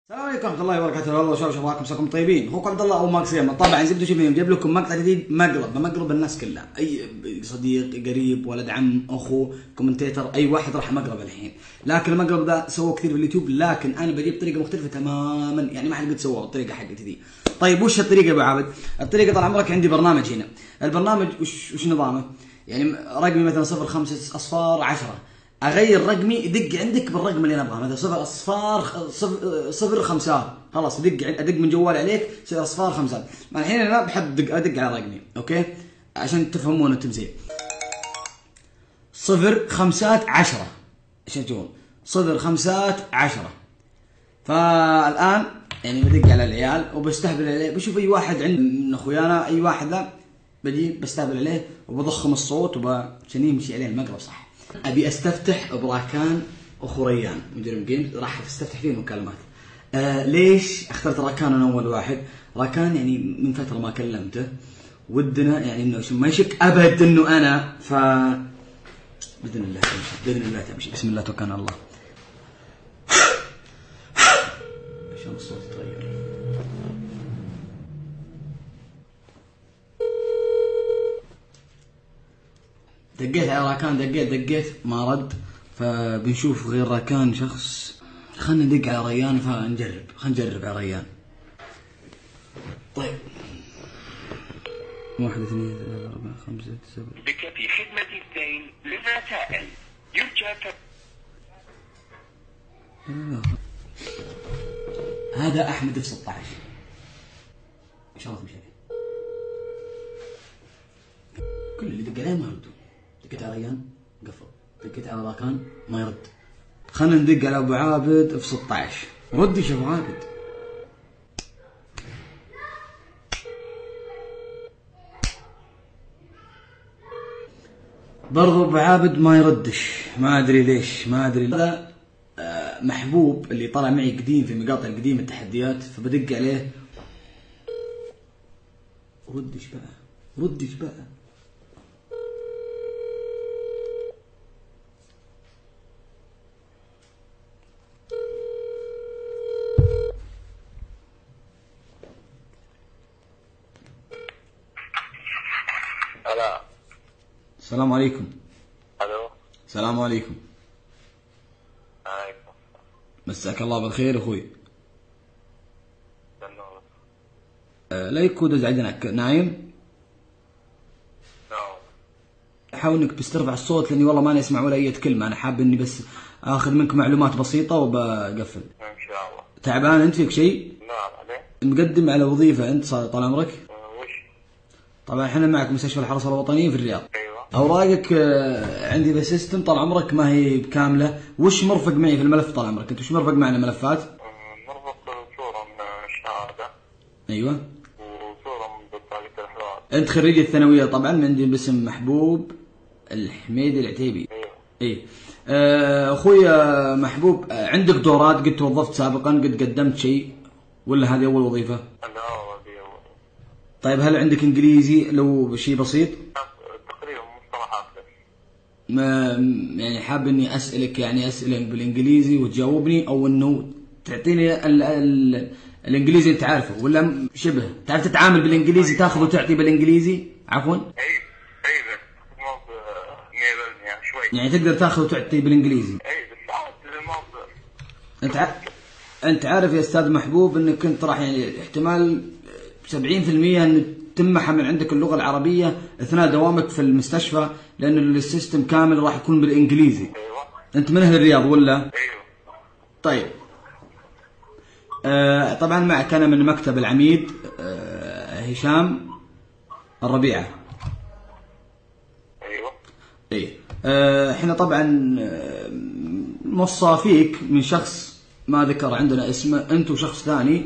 السلام عليكم ورحمة الله وبركاته. والله شباب شبابكم مساكم طيبين. اخوكم عبد الله او ماكس يمن. طبعا زبده شوف اليوم جايب لكم مقطع جديد مقلب الناس كلها، اي صديق قريب ولد عم اخو كومنتيتر اي واحد راح مقلب الحين. لكن المقلب ذا سووه كثير في اليوتيوب، لكن انا بجيب طريقه مختلفه تماما، يعني ما حد قد سووها بالطريقه حقتي ذي. طيب وش الطريقه يا ابو عابد؟ الطريقه طال عمرك عندي برنامج هنا. البرنامج وش نظامه؟ يعني رقمي مثلا 05 اصفار 10، اغير رقمي يدق عندك بالرقم اللي انا ابغاه، مثلا 0 اصفار 0 5 خلاص ادق من جوالي عليك 0 اصفار 5. الحين انا بحب ادق على رقمي، اوكي؟ عشان تفهمون التمثيل. 0 5 10 عشان تشوفون 0 5 10. فالان يعني بدق على العيال وبستهبل عليه، بشوف اي واحد عند من اخويانا اي واحد ذا بجي بستهبل عليه وبضخم الصوت عشان يمشي عليه المقلب صح. ابي استفتح براكان اخو ريان مجرم جيمز، راح استفتح فيه مكالمات. ليش اخترت راكان انا اول واحد؟ راكان يعني من فتره ما كلمته، ودنا يعني انه ما يشك ابد انه انا، باذن الله تمشي، باذن الله تمشي، بسم الله توكلنا على الله. عشان الصوت يتغير. دقيت على راكان، دقيت ما رد، فبنشوف غير راكان شخص. خلنا ندق على ريان فنجرب، خلنا نجرب على ريان. طيب 1 2 3 4 5 6 7. بك في خدمة 2 للرسائل يرجى. هذا احمد في 16 ان شاء الله تمشي عليه. كل اللي دق عليه ما يردون. دقيت على ريان قفل، دقيت على راكان ما يرد. خلنا ندق على ابو عابد في 16. ردش يا ابو عابد. برضو ابو عابد ما يردش، ما ادري ليش، ما ادري. هذا محبوب اللي طلع معي قديم في مقاطع قديمه التحديات، فبدق عليه. ردش بقى. هلا. السلام عليكم. الو. السلام عليكم. عليكم. مساك الله بالخير اخوي. لا يكون ازعجنك، نايم؟ حاول انك بس ترفع الصوت لاني والله ماني اسمع ولا اي كلمه، انا حاب اني بس اخذ منك معلومات بسيطه وبقفل. ان شاء الله. تعبان انت؟ فيك شيء؟ نعم عليه. مقدم على وظيفه انت طال عمرك؟ وش؟ طبعا احنا معك مستشفى الحرس الوطني في الرياض. ايوه. اوراقك عندي بسيستم طال عمرك ما هي بكامله. وش مرفق معي في الملف طال عمرك؟ انت وش مرفق معنا ملفات؟ مرفق صوره من الشهاده. ايوه. وصوره من بطاقه الاحرار. انت خريج الثانويه طبعا، من عندي باسم محبوب الحميدي العتيبي. ايوه. ايه. اخوي محبوب، عندك دورات؟ قد توظفت سابقا؟ قد قدمت شيء ولا هذه اول وظيفه؟ لا هذه اول. طيب هل عندك انجليزي لو شيء بسيط؟ تقريبا مصطلحات بس. يعني حاب اني اسالك يعني اسئله بالانجليزي وتجاوبني، او انه تعطيني الانجليزي انت عارفه ولا شبه تعرف تتعامل بالانجليزي، تاخذ وتعطي بالانجليزي؟ عفوا. اي بس مو 100% شوي. يعني تقدر تاخذ وتعطي بالانجليزي؟ اي بس عاد الموضوع. انت عارف يا استاذ محبوب انك انت راح يعني احتمال 70% ان تمحى من عندك اللغه العربيه اثناء دوامك في المستشفى، لان السيستم كامل راح يكون بالانجليزي. ايوه. انت من اهل الرياض ولا؟ ايوه. طيب. طبعا معك انا من مكتب العميد هشام الربيعه. ايوه. ايه. احنا طبعا موصى فيك من شخص ما ذكر عندنا اسمه، انت وشخص ثاني،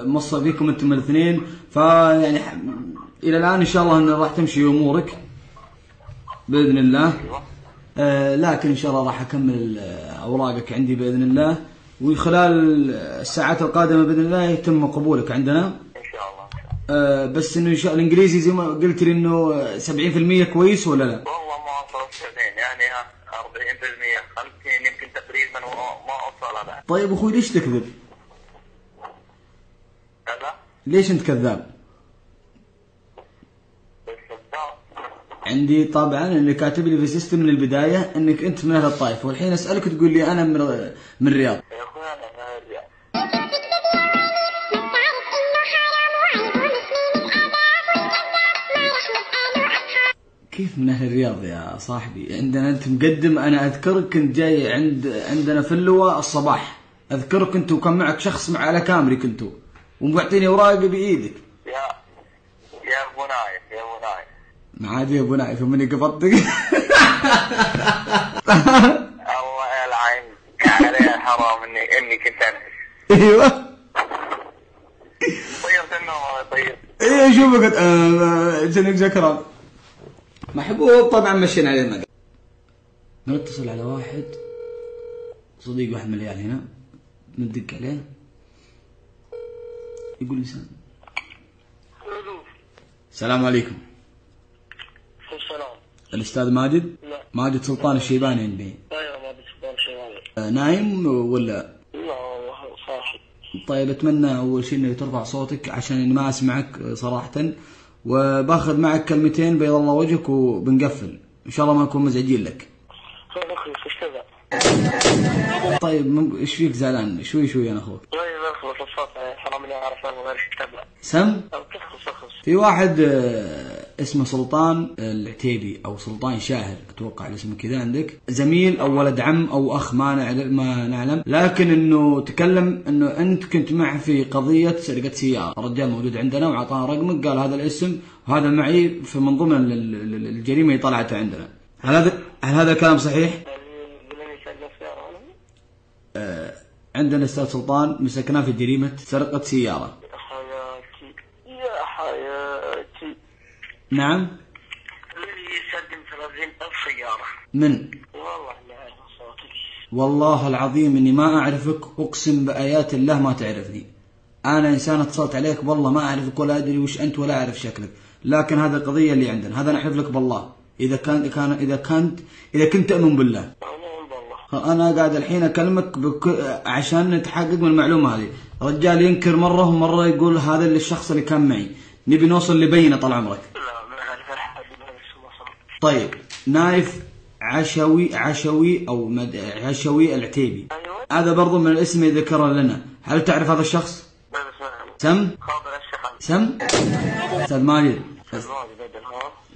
موصى فيكم انتم الاثنين، فيعني الى الان ان شاء الله ان راح تمشي امورك باذن الله. لكن ان شاء الله راح اكمل اوراقك عندي باذن الله، وخلال الساعات القادمه باذن الله يتم قبولك عندنا ان شاء الله. بس انه الانجليزي زي ما قلت لي انه 70% كويس ولا لا؟ والله ما وصلت 70، يعني 40% 50 يمكن تقريبا، ما اوصل بعد. طيب اخوي ليش تكذب؟ ليش انت كذاب؟ عندي طبعا انك كاتب لي في السيستم من البدايه انك انت من اهل الطائف، والحين اسالك تقول لي انا من الرياض. يا اخوي انا من الرياض. كيف من اهل الرياض يا صاحبي؟ عندنا انت مقدم، انا اذكرك كنت جاي عندنا في اللواء الصباح، اذكرك كنت وكان معك شخص على كامري كنتوا ومعطيني اوراق بايدك. يا ابو نايف يا ابو نايف. ما عاد يا ابو نايف مني قبضتك. الله يلعن عليه الحرام اني كنت انهش. ايوه طيرت النوم طيب. ايه اشوفك جنك ذكران محبوب طبعا مشينا عليه المقام. نتصل على واحد صديق واحد مليان هنا، ندق عليه يقول لي السلام عليكم. السلام. الاستاذ ماجد؟ لا. ماجد سلطان الشيباني عندي. ايوه ما بتسمع شيء. نايم ولا؟ لا صاحي. طيب اتمنى اول شيء انك ترفع صوتك عشان اني ما اسمعك صراحة، وباخذ معك كلمتين بيض الله وجهك وبنقفل ان شاء الله ما نكون مزعجين لك. خير اخوي ايش كذا؟ طيب ايش فيك زعلان؟ شوي انا اخوك. لا يخلص الصوت حرام اني اعرف انا غير كتاب. سم؟ تخلص. في واحد اسمه سلطان العتيبي او سلطان شاهر، اتوقع الاسم كذا عندك، زميل او ولد عم او اخ ما نعلم، لكن انه تكلم انه انت كنت معه في قضيه سرقه سياره، الرجال موجود عندنا وعطانا رقمك، قال هذا الاسم وهذا معي في من ضمن الجريمه اللي طلعت عندنا. هل هذا الكلام صحيح؟ عندنا استاذ سلطان مسكناه في جريمه سرقه سياره. يا حياتي. نعم. الذي يسلم 30,000 سيارة. من؟ والله لا أعرف صوتك. والله العظيم اني ما اعرفك، اقسم بايات الله ما تعرفني. انا انسان اتصلت عليك والله ما اعرفك ولا ادري وش انت ولا اعرف شكلك، لكن هذه القضيه اللي عندنا، هذا نحلف لك بالله اذا كنت تؤمن بالله. انا قاعد الحين اكلمك عشان نتحقق من المعلومه هذه. رجال ينكر مره ومره يقول هذا الشخص اللي كان معي، نبي نوصل لبينه طال عمرك. لا ما اعرف احد. طيب نايف عشوي او عشوي العتيبي. أيوة. هذا برضو من الاسم اللي ذكره لنا، هل تعرف هذا الشخص؟ سم؟ سم؟ استاذ ماجد.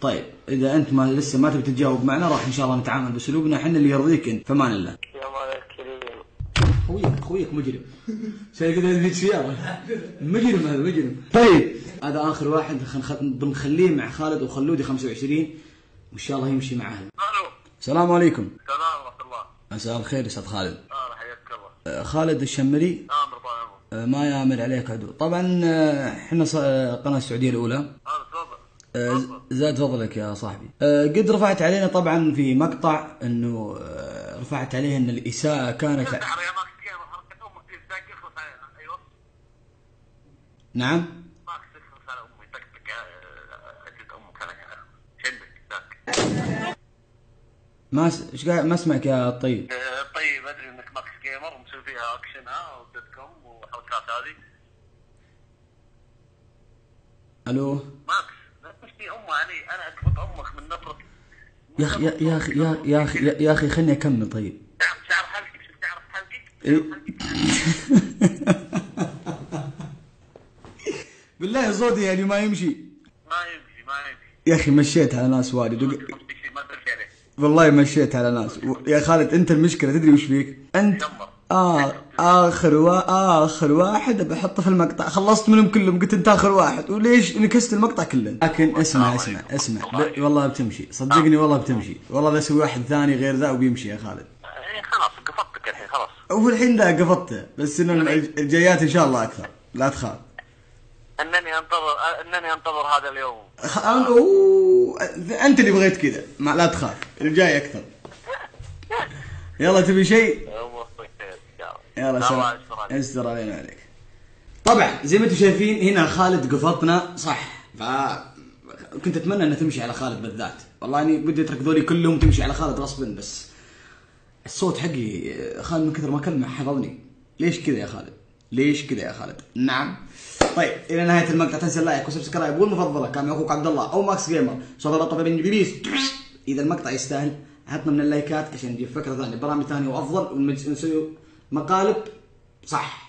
طيب اذا انت لسه ما تبي تتجاوب معنا راح ان شاء الله نتعامل باسلوبنا احنا اللي يرضيك انت، فمان الله. يا مالك كريم. خويك مجرم. شايف كذا في سيارة مجرم، هذا مجرم. طيب هذا اخر واحد بنخليه مع خالد وخلودي 25 وان شاء الله يمشي معاه. الو. السلام عليكم. السلام ورحمة الله. مساء الخير استاذ خالد. حياك الله. خالد الشمري. امر طال ما يامر عليك عدو. طبعا احنا قناه السعوديه الاولى. زاد فضلك يا صاحبي. قد رفعت علينا طبعا في مقطع انه رفعت عليه ان الاساءه كانت. نعم. ما اسمعك يا طيب. طيب ادري انك ماكس جيمر ومسوي فيها اكشن ودوت كوم وحركات هذه. الو. ماكس لا تشتي امه علي، انا اكبت امك من نبره. يا اخي خلني اكمل. طيب تعرف حلقك؟ شو تعرف حلقك؟ بالله صوتي يعني ما يمشي. ما يمشي يا اخي مشيت على ناس واجد والله مشيت على ناس يا خالد انت المشكله تدري وش فيك انت؟ اخر واحد بحطه في المقطع، خلصت منهم كلهم، قلت انت اخر واحد وليش نكست المقطع كله. لكن اسمع والله بتمشي، صدقني والله بتمشي، والله لا اسوي واحد ثاني غير ذا وبيمشي يا خالد. خلاص قفطتك الحين خلاص. والحين ذا قفطته، بس انه الجايات ان شاء الله اكثر لا تخاف. انني انتظر هذا اليوم. انت اللي بغيت كذا، لا تخاف الجاي اكثر. يلا تبي شيء؟ يلا سلام. استر علينا عليك. طبعا زي ما انتم شايفين هنا خالد قفطنا صح، فكنت اتمنى انها تمشي على خالد بالذات، والله اني بدي اترك ذولي كلهم تمشي على خالد غصبا، بس الصوت حقي خالد من كثر ما كلمه حفظني. ليش كذا يا خالد؟ نعم. طيب الى نهايه المقطع تنسى اللايك وسبسكرايب والمفضله كان اخوك عبد الله او ماكس جيمر صوت الطبيب بيس. اذا المقطع يستاهل عطنا من اللايكات عشان نجيب فكره ثانيه برامج ثانيه وافضل ونسوي مقالب صح.